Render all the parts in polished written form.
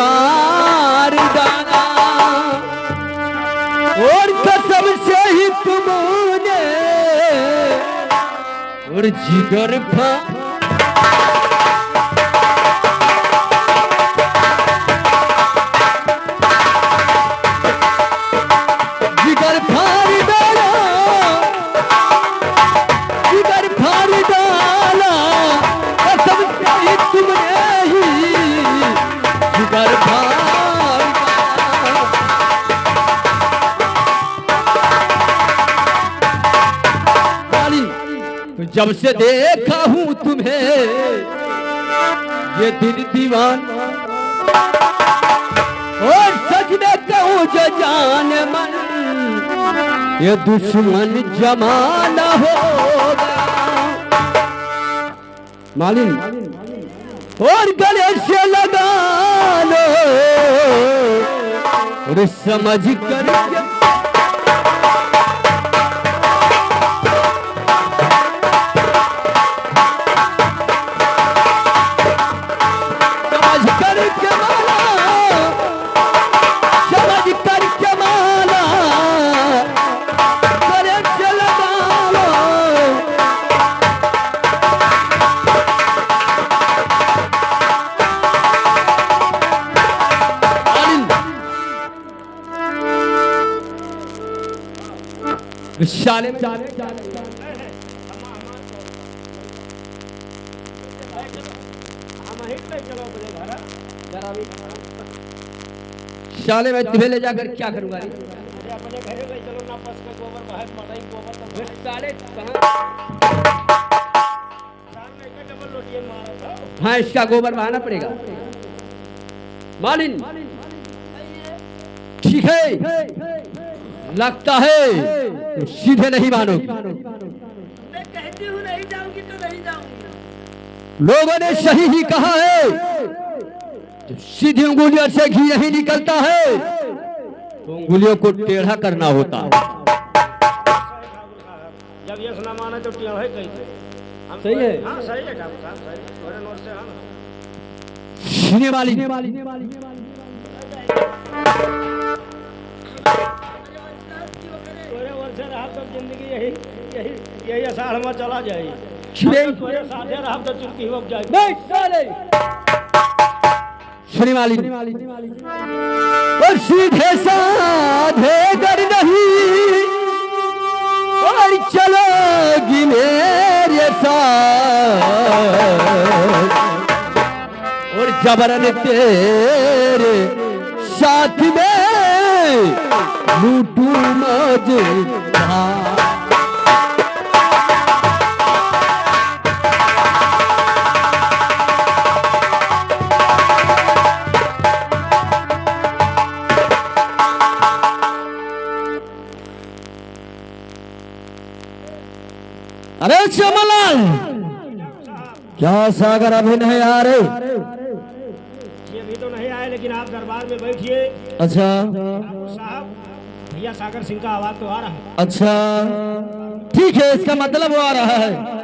मार डाला और कसम से ही तुमने और जिगर जब से देखा हूँ तुम्हें ये दिल दीवाना और सच में कहूँ जो जान मन ये दुश्मन जमाना होगा मालिन और गले से लगा लो और समझ कर शाले में शाले में तुम्हें ले जाकर क्या करूंगा हाँ इसका गोबर बहाना पड़ेगा मालिन ठीक है लगता है तो सीधे नहीं मानोगी मैं कहती हूँ नहीं जाऊंगी तो नहीं जाऊंगी लोगों ने सही ही कहा है जब सीधी उंगलियों से घी नहीं निकलता है तो उंगलियों को टेढ़ा करना होता है जब ये सुना माना तो टेढ़ा है कैसे सही है हाँ सही है डॉक्टर साहब सही थोड़े नोट से हाँ सुनने वाली जिंदगी यही यही यही असाढ़ में चला जाए साधे रहा तो चुटकी हो जाए सुनी वाली और सीधे साधे कर नहीं और चलोगी मेरे साथ और जबरन तेरे साथ में लूटू मौज अरे श्यामलाल क्या सागर अभी नहीं आ रहे ये भी तो नहीं आए लेकिन आप दरबार में बैठिए अच्छा साहब भैया सागर सिंह का आवाज तो आ रहा है अच्छा ठीक है इसका मतलब वो आ रहा है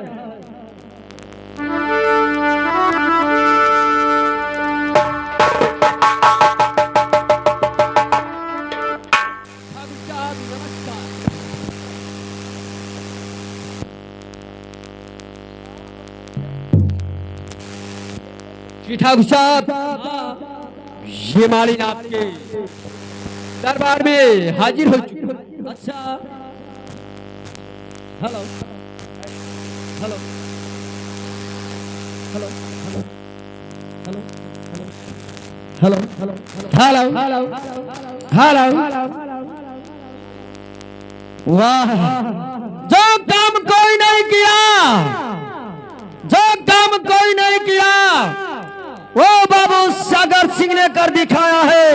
ठाकुर साहब ये मालिन आपके दरबार में हाजिर हो चुके अच्छा hello hello hello hello hello hello hello hello hello वाह जो काम कोई नहीं किया जो काम कोई नहीं किया वो बाबू सागर सिंह ने कर दिखाया है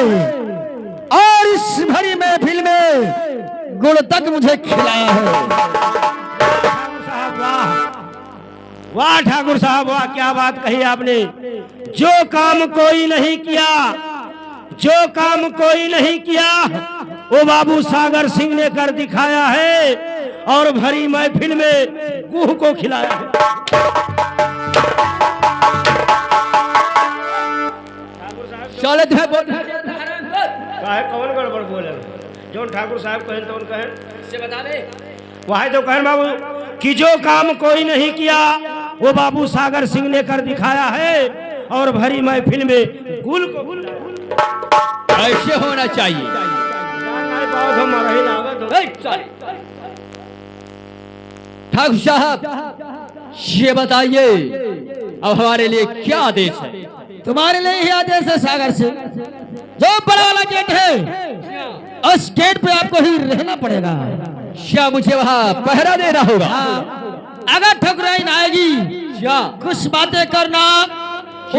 और इस भरी महफिल में गुड़ तक मुझे खिलाया है वाह ठाकुर साहब वाह क्या बात कही आपने जो काम कोई नहीं किया जो काम कोई नहीं किया वो बाबू सागर सिंह ने कर दिखाया है और भरी महफिल में गुह को खिलाया है चले बोले थे बोल काहे कौन गड़बड़ बोले जो ठाकुर साहब कहें तो कहें से बता दे। वही तो कहें बाबू कि जो काम कोई नहीं किया वो बाबू सागर सिंह ने कर दिखाया है और भरी महफिल में गुल को ऐसे होना चाहिए। ठाकुर साहब ये बताइए अब हमारे लिए क्या आदेश है? तुम्हारे लिए ही आदेश है सागर से। जो बड़ा वाला गेट है उस गेट पे आपको ही रहना पड़ेगा। क्या मुझे वहाँ पहरा देना होगा? अगर ठकुराइन आएगी कुछ बातें करना,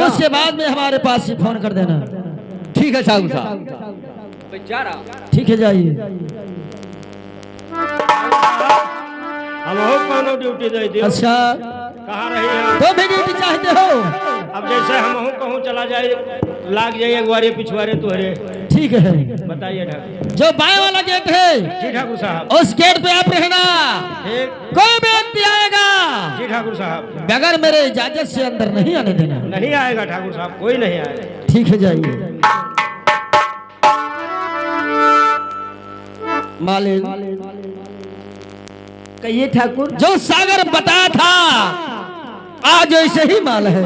उसके बाद में हमारे पास ही फोन कर देना। ठीक है ठाकुर साहब, जा रहा ठीक है जाइए। हम हो कौन ड्यूटी दे दियो? अच्छा कहाँ रही है? तो भी ड्यूटी चाहते हो? अब जैसे हम हूँ कहूँ चला जाए लाग जाइए अगवारे पिछवारे तुहरे। ठीक है। बताइए ठाकुर। जो बाएं वाला गेट है जी ठाकुर साहब। उस गेट पे आप रहना। ठीक। कोई व्यक्ति आएगा जी ठाकुर साहब। बगैर मेरे इजाजत से अंदर नहीं आने देना। नहीं आएगा ठाकुर साहब, कोई नहीं आएगा। ठीक है जाइए। मालिक कहिए ठाकुर। जो सागर बताया था आज ऐसे ही माल है।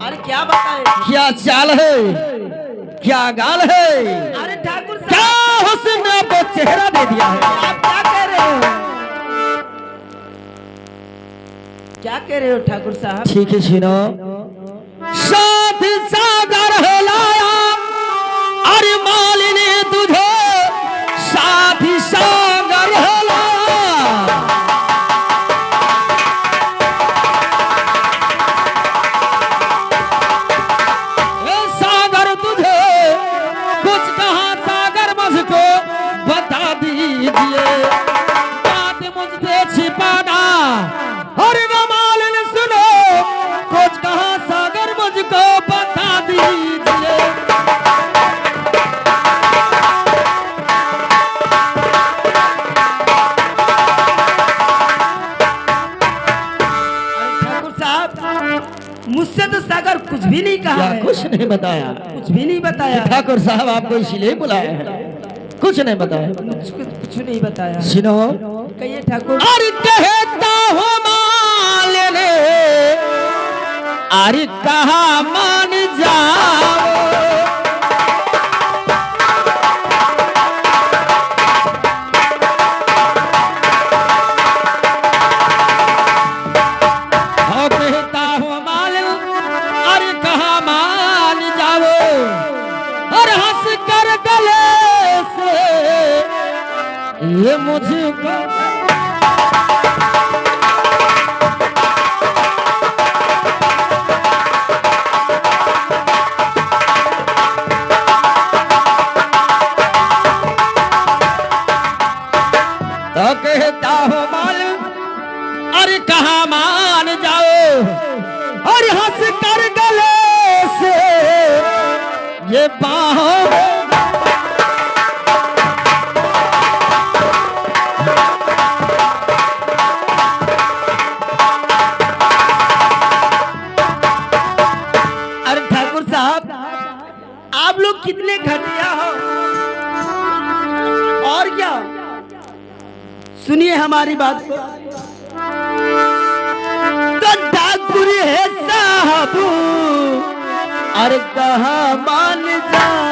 अरे क्या बताए? क्या चाल है, क्या गाल है, अरे ठाकुर क्या साहब हुस्न ने आपको चेहरा दे दिया है। आप क्या कह रहे हो? क्या कह रहे हो ठाकुर साहब? ठीक है सुनो। साथ सागर है लाया अरे मालिनी तुझे साथ सागर है लाया। ए सागर तुझे कुछ कहा सागर मुझको बता दीजिए। बात मुझसे छिपाना और मालिनी सुनो कुछ कहा सागर मुझको बता दीजिए। ठाकुर साहब मुझसे तो सागर कुछ भी नहीं कहा क्या है। कुछ नहीं बताया? कुछ भी नहीं बताया। ठाकुर साहब आपको इसलिए बुलाया है, कुछ नहीं बताया। मुझको कुछ नहीं बताया। सुनो कहिए ठाकुर। अरे कहता हो मालिनी अरे कहा मान जाओ। हाँ, कहता हो मालिनी अरे कहा मान जाओ और हंस कर गले से ये मुझको तो कहता हो मालूम अरे कहा मान जाओ और हंस कर गले से ये बाहों अरे ठाकुर साहब आप लोग कितने घटिया हो। और क्या सुनिए हमारी बात को। तो ठाकुर है साहब अरे कहा मान जाओ।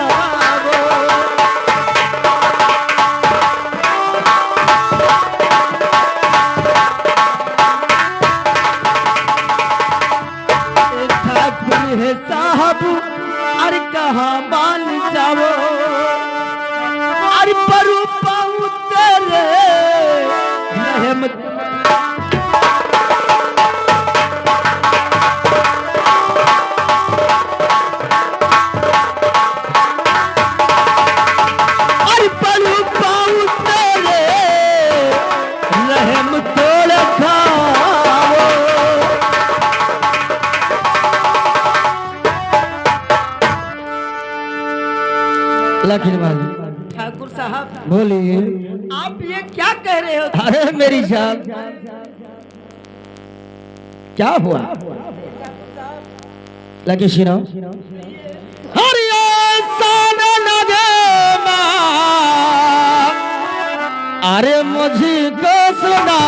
ठाकुर है साहब अरे कहाँ मान जाओ। अरे परू पाऊ तेरे रहमत। अरे परू पाऊ तेरे रहम तोड़ खाओ। लखन वाली ठाकुर साहब बोलिए। आप ये क्या कह रहे हो? अरे मेरी जान क्या हुआ? लगे सुनो। हरिया अरे मुझको सुना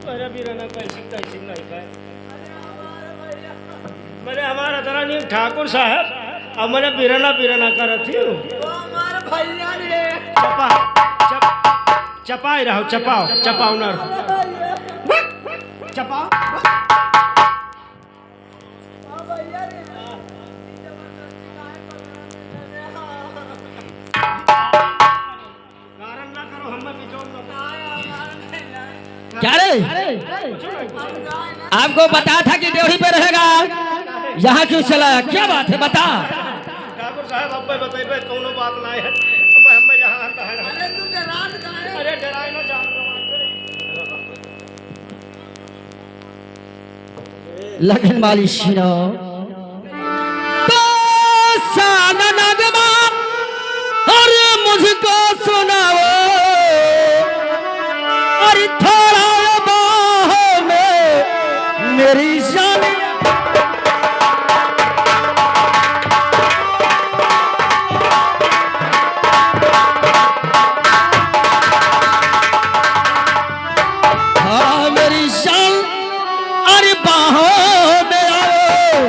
मेरा बीराना कैसी कैसी नहीं है मैंने हमारा तरह नहीं ठाकुर साहब अब मैंने बीराना बीराना कर थी वो हमारे भैया रे चपा चपाई रहो चपाओ चपाओ न चपाओ हाँ भैया रे कारण ना करो हम बिचौल क्या रे आपको बताया था कि ड्योढ़ी पे रहेगा यहाँ क्यों चला क्या बात है बता ठाकुर साहब अब बताइए कोनो बात ना है हम यहाँ अरे तू डरान का है अरे डराई ना जान लगन वाली शिनो तो साना नगमा अरे मुझको सुनाओ और थोड़ा बाहों में मेरी जान हाँ मेरी जान अरे बाहों में आओ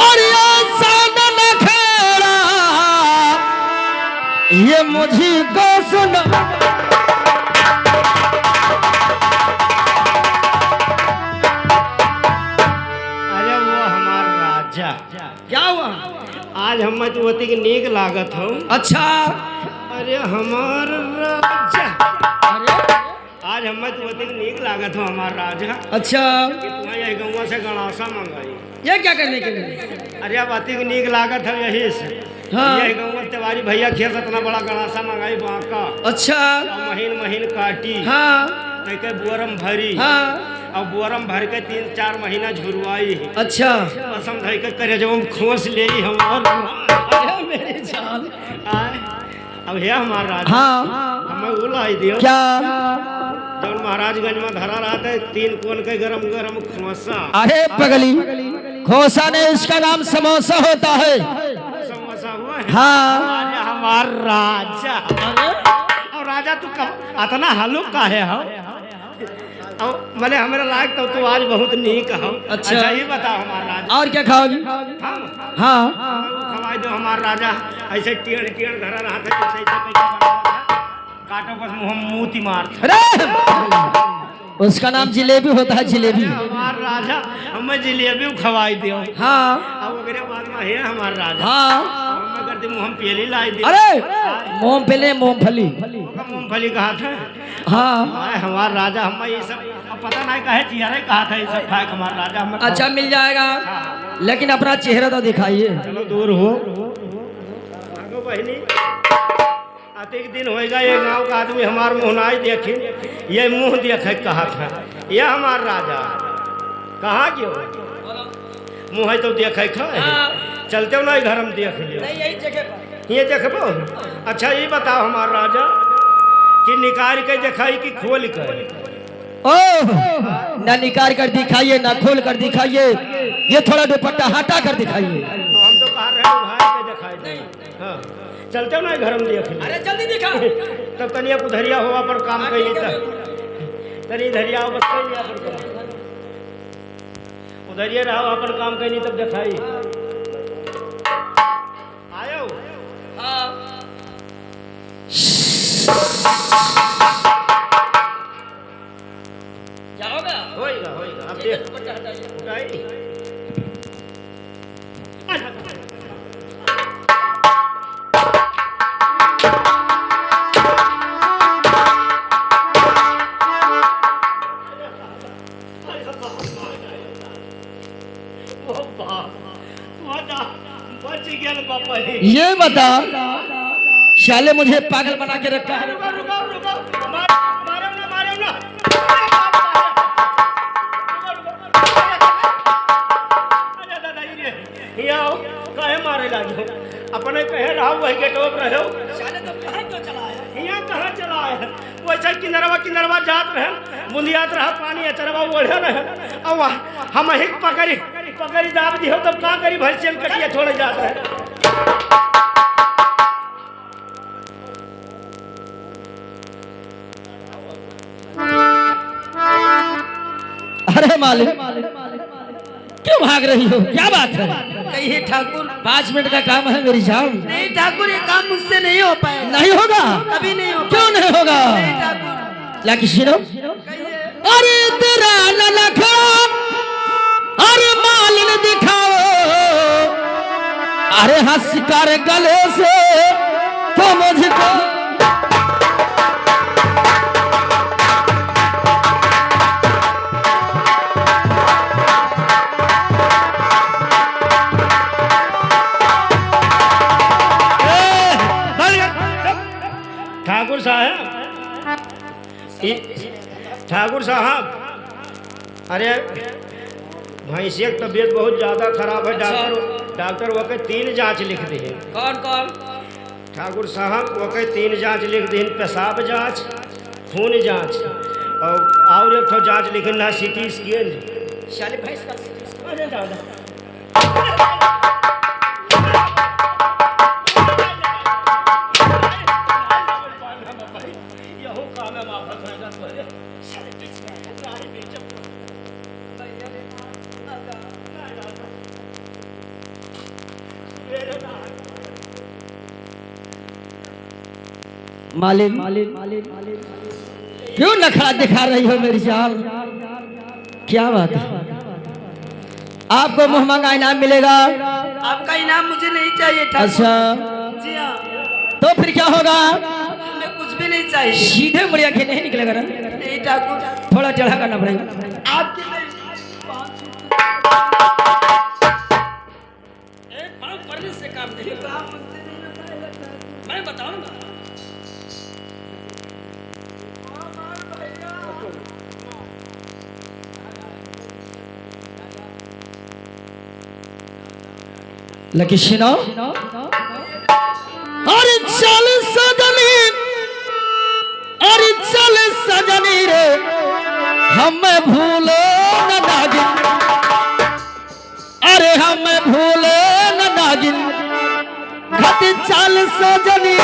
और ये साना न खेड़ा ये मुझको सुना अरे वो हमार राजा क्या हुआ आज हम मचवती की नीक लागत हो अच्छा अरे हमार राजा अरे आज हम मचवती की नीक लागत हो हमार राजा अच्छा कितना यही गौवा से गणासा मंगाई ये क्या करने के लिए अरे अब अति की नीक लागत है यही से हाँ। यही गौवा तिवारी भैया खेत इतना बड़ा गणासा मंगाई बांका अच्छा और महीन महीन काटी हाँ के बुअरम भरी हाँ और बुअरम भर के 3-4 महीना झुरवाई अच्छा कसम धई के करे जब हम खोस ले हम अरे मेरी जान अब है हमार राजा हाँ हमें उलाई दियो क्या जब महाराजगंज में धरा रहा था 3 कोन के गरम गरम खोसा अरे पगली खोसा ने इसका नाम समोसा होता है समोसा हुआ है हाँ अरे हमार राजा और राजा तू कब इतना हलुक का है हो और मैंने हमारे लायक तो आज बहुत नीक हो अच्छा। ये बताओ हमार राजा और क्या खाओगी हम हाँ खवाई दो हमार राजा ऐसे टेढ़ टेढ़ धरा रहा था जैसे ऐसे पैसा बना था काटो बस मुँह मूती मार अरे उसका नाम जिलेबी होता है जिलेबी हमार राजा हमें जिलेबी खवाई दियो हाँ अब ओकरे बाद में है हमार राजा हाँ हम करते मुँह पेली लाई दी अरे मूंगफली मूंगफली मूंगफली कहा था हाँ आए हमार राजा हम ये सब अब पता नहीं कहे चिहरे कहा था ये सब खाए हमार राजा हमें अच्छा मिल जाएगा लेकिन अपना चेहरा तो दिखाइए चलो दूर हो भागो बहनी अतिक दिन होएगा ये गांव का आदमी हमार मुँह ना देखी ये मुँह देखे कहा था ये हमार राजा कहाँ क्यों मुँह तो देखे खाए चलते हो ना घर हम देख लियो ये देखबो अच्छा ये बताओ हमार राजा कि निकाल के दिखाई कि खोल कर ओह ना निकाल कर दिखाइए ना खोल कर दिखाइए ये थोड़ा दुपट्टा हटा कर दिखाइए हम तो कह रहे हैं भाई के दिखाई नहीं हाँ चलते हो ना घर हम देख लियो अरे जल्दी दिखा तब तनिया कुधरिया हुआ पर काम कैली तब तनी धरिया बस कैली अपन काम उधरिया रहा अपन काम कैली तब दिखाई आयो जाओगा होएगा होएगा अब देख उठाई बच गया पापा ये बता शाले मुझे पागल बना के रखा है रुको रुको रुको मारो ना मारो ना अरे दादा ये आओ काहे मारे लगी हो अपने कहे रहा वही गेटो पर रहो साले तो कहाँ क्यों चला है? यहाँ कहाँ चला है वैसे किनरवा जात रहे बुंदियात रहा पानी अचरवा ओढ़े रहे अब हम ही पकड़ी दाब दियो तब का करी भैंसियन कटिया छोड़े जात रहे अरे मालिक क्यों भाग रही हो, क्या बात है? कहिए ठाकुर। 5 मिनट का काम है मेरी जान। नहीं ठाकुर, ये काम मुझसे नहीं हो पाएगा। नहीं होगा? कभी नहीं हो क्यों नहीं होगा? नहीं ठाकुर। लाकी सुनो, अरे तेरा न लखो, अरे मालिन दिखाओ, अरे हंस कर गले से तो मुझको ठाकुर साहब अरे भैंसिया की तबीयत बहुत ज़्यादा खराब है। डॉक्टर वो 3 जांच लिख दी है। कौन कौन? ठाकुर साहब वो 3 जांच लिख दी, पेशाब जांच, खून जांच और एक तो जांच लिखना CT स्कैन। साले भैंस का अरे दादा मालिक क्यों नखरा दिखा रही हो मेरी जान, क्या बात है? आपको मुँह मांगा इनाम मिलेगा। आपका इनाम मुझे नहीं चाहिए ठाकुर। अच्छा जी हाँ। तो फिर क्या होगा? हमें कुछ भी नहीं चाहिए। सीधे मुड़िया के नहीं निकलेगा ना, नहीं ठाकुर, थोड़ा चढ़ा करना पड़ेगा। आपके पढ़ने से काम नहीं होगा। मैं बताऊंगा। लकी सुनो, अरे चल सजनी, अरे चल सजनी रे, हमें भूले न नागिन, अरे हमें भूले न नागिन, घट चल सजनी।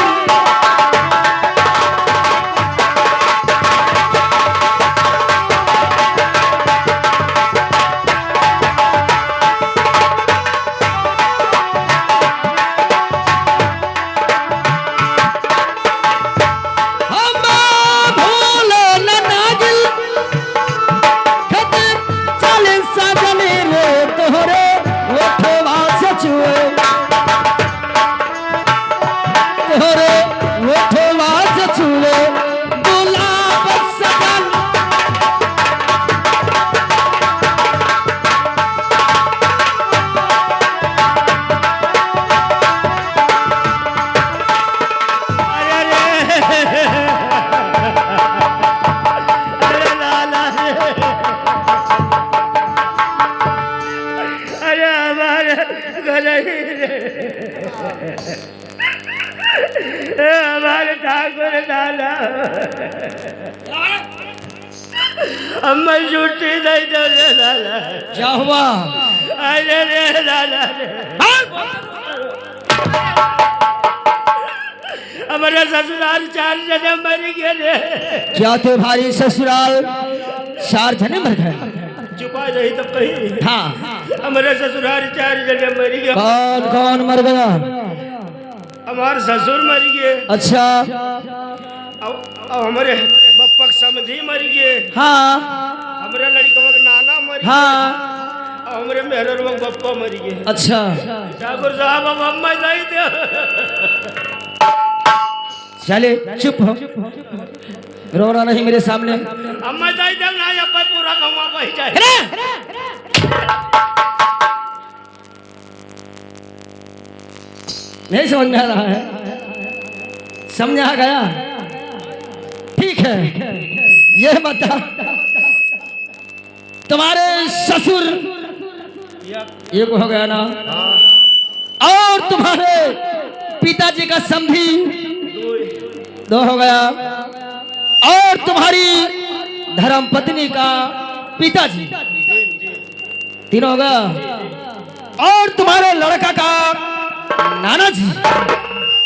हमारे ठाकुर दादा अम्मा छुट्टी नहीं दो रे दादा। क्या हुआ? अरे रे दादा हमारे ससुराल 4 जने मर गए रे। क्या तुम्हारी ससुराल 4 जने मर गए? छुपा रही तब कहीं। हाँ, हमारे ससुराल 4 जने मर गए। कौन कौन मर गया? हमारे ससुर मर गए। अच्छा, अब हमारे बप्पा समधी मर गए। हाँ हमारे लड़का नाना मर गए। हाँ, और हमारे मेहर बप्पा मर गए। अच्छा ठाकुर साहब अब अम्मा नहीं दे। चले चुप हो, रोना नहीं मेरे सामने। अम्मा नहीं दे ना, अब पूरा गवा बह जाए। नहीं समझ में आ रहा है? समझ आ गया? ठीक है, ये बता तुम्हारे ससुर एक हो गया ना, और तुम्हारे पिताजी का समधी 2 हो गया, और तुम्हारी धर्म पत्नी का पिताजी 3 हो गया, और तुम्हारे लड़का का नाना जी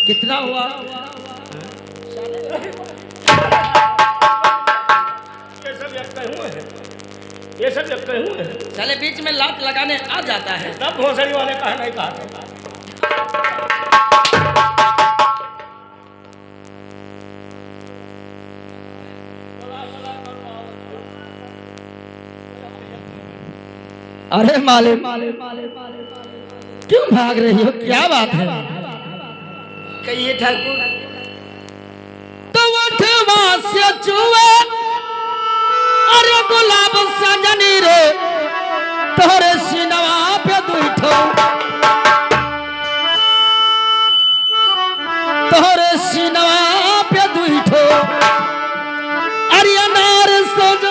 कितना हुआ? ये सब जब कहे हुए हैं चले बीच में लात लगाने आ जाता है। तब भोसड़ी वाले कहा नहीं कहा था। अरे मालिक क्यों भाग रही हो, क्या बात है? कहिए ठाकुर। तो उठवा से चुए अरे गुलाब सजनी रे तोरे सिनवा पे दुठो, तोरे सिनवा पे दुठो अरे अनार सज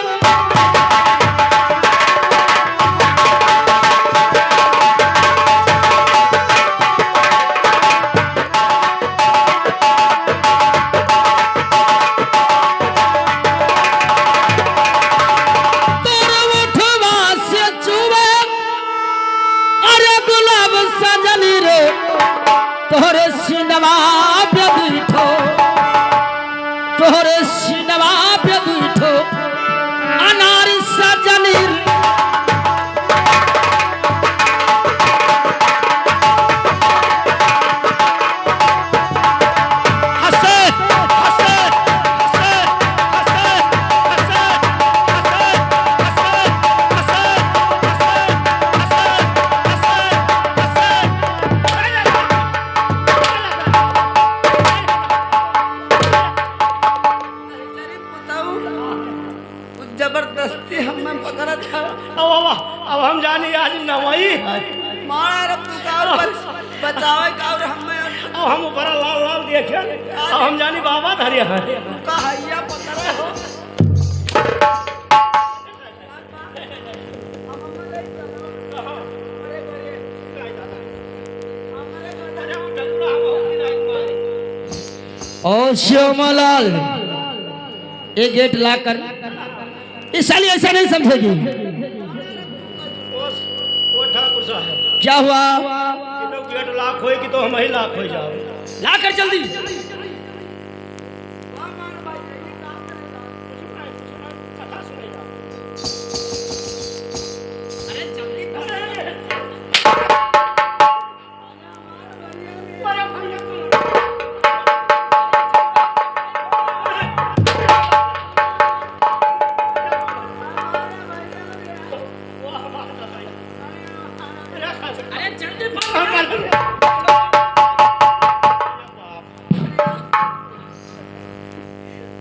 तोहरे सिनवा पे दुठो, तोहरे सिनवा पे दुठो अनार सजनी हसे हसे हसे हसे हसे जबरदस्ती हमें पकड़ा था। अब हम जानी आज नवई मारा रे पुकार बचावे का और हमें अब हम ऊपर लाल लाल देखे अब हम जानी बाबा धरिया है का हैया पकड़ा हो। और श्यामलाल ये गेट ला कर इस साली ऐसा नहीं समझेगी। वो ठाकुर साहब क्या हुआ? तो गेट लाख होएगी तो हम ही लाख हो जाओ। ला कर जल्दी।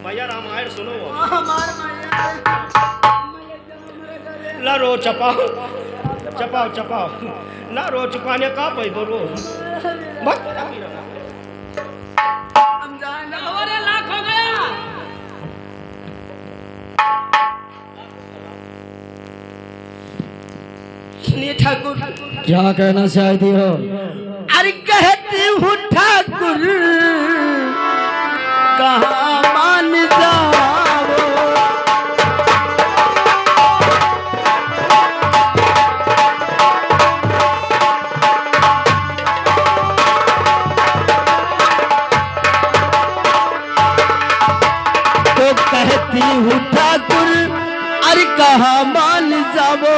भैया रामायण सुनो हमार ना रो चपाओ चपाओ चपाओ ना रो चपाने का भाई दो रो हम जान हमारे लाख हो गया। सुनिए ठाकुर। क्या कहना चाहती हो? अरे कहती हूँ ठाकुर कहाँ मान जाओ। तो कहती हूँ ठाकुर अरे कहाँ मान जाओ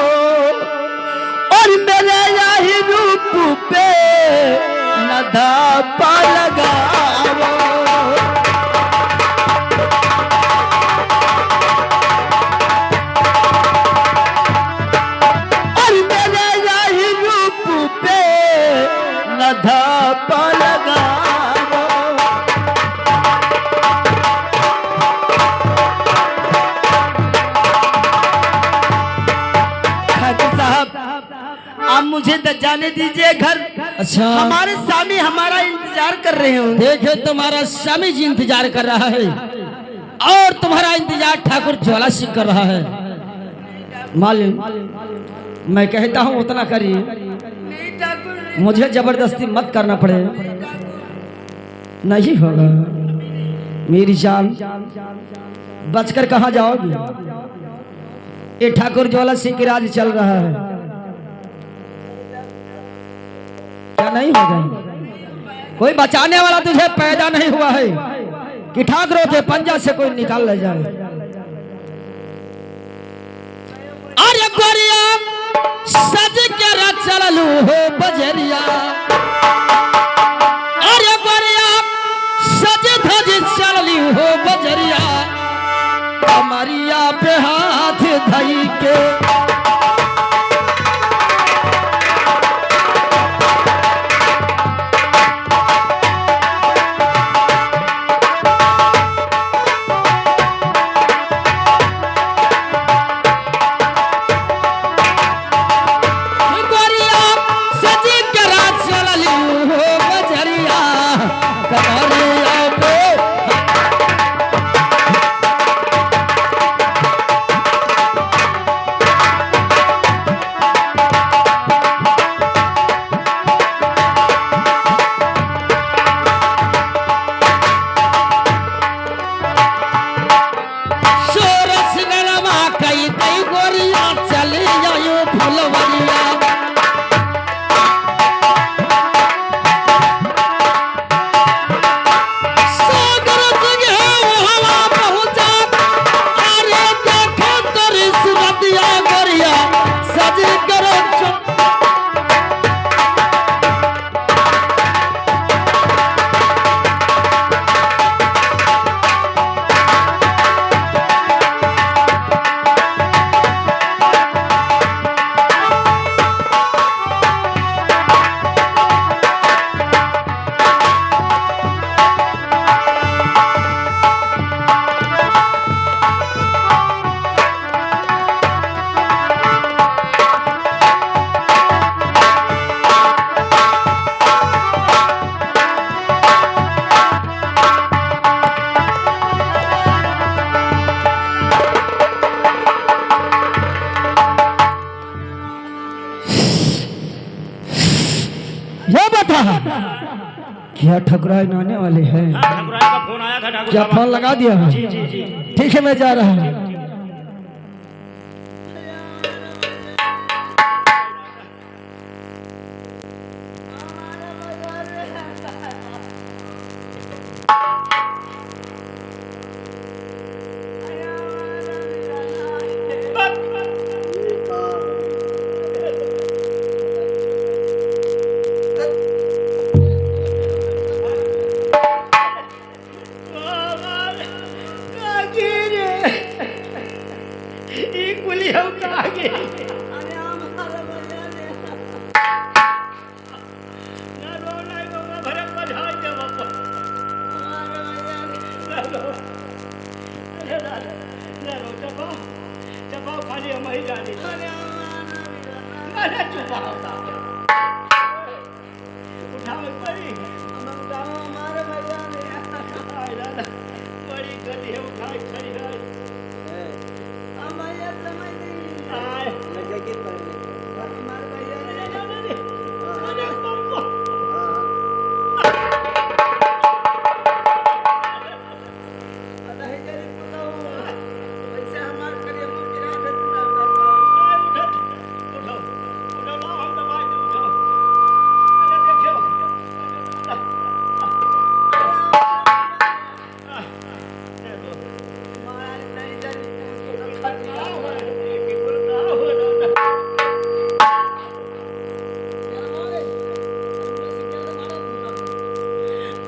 और मेरे यही रूप पे न धापा लगाओ। और मेरे यही रूप पे न धापा लगाओ। ठाकुर साहब आप मुझे जाने दीजिए घर। अच्छा हमारे स्वामी हमारा इंतजार कर रहे हो। देखे तुम्हारा स्वामी जी इंतजार कर रहा है और तुम्हारा इंतजार ठाकुर ज्वाला सिंह कर रहा है। मालिक मैं कहता हूँ उतना करिए। नहीं ठाकुर मुझे जबरदस्ती मत करना पड़े। नहीं होगा मेरी जान, बचकर कहाँ जाओगी? ये ठाकुर ज्वाला सिंह की राज चल रहा है, क्या नहीं होगा? कोई बचाने वाला तुझे पैदा नहीं हुआ है कि ठाकुरों के पंजा से कोई निकाल ले जाए। अरे गोरिया सज के चलू हो बजरिया, अरे गोरिया सज धज चलली हो बजरिया, कमरिया पे हाथ धई के क्या ठकुराई आने वाले हैं? ठकुराई का फोन आया था ठाकुर क्या साहब। फोन लगा दिया है? जी जी जी ठीक है मैं जा रहा हूँ।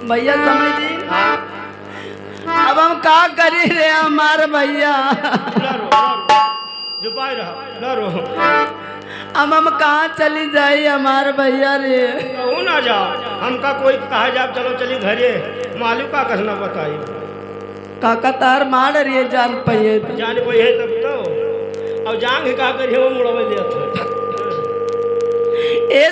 भैया समझ ली। अब हम का करी रे हमारे भैया, अब हम कहाँ चली जाई हमारे भैया रे। कहू ना जाओ, हमका कोई कहा जाब चलो चली घरे, मालूम का कसना बताई। काका तार मार रही जान पाइए जान पाइए तब तो, अब जान का करिए वो मुड़वे ले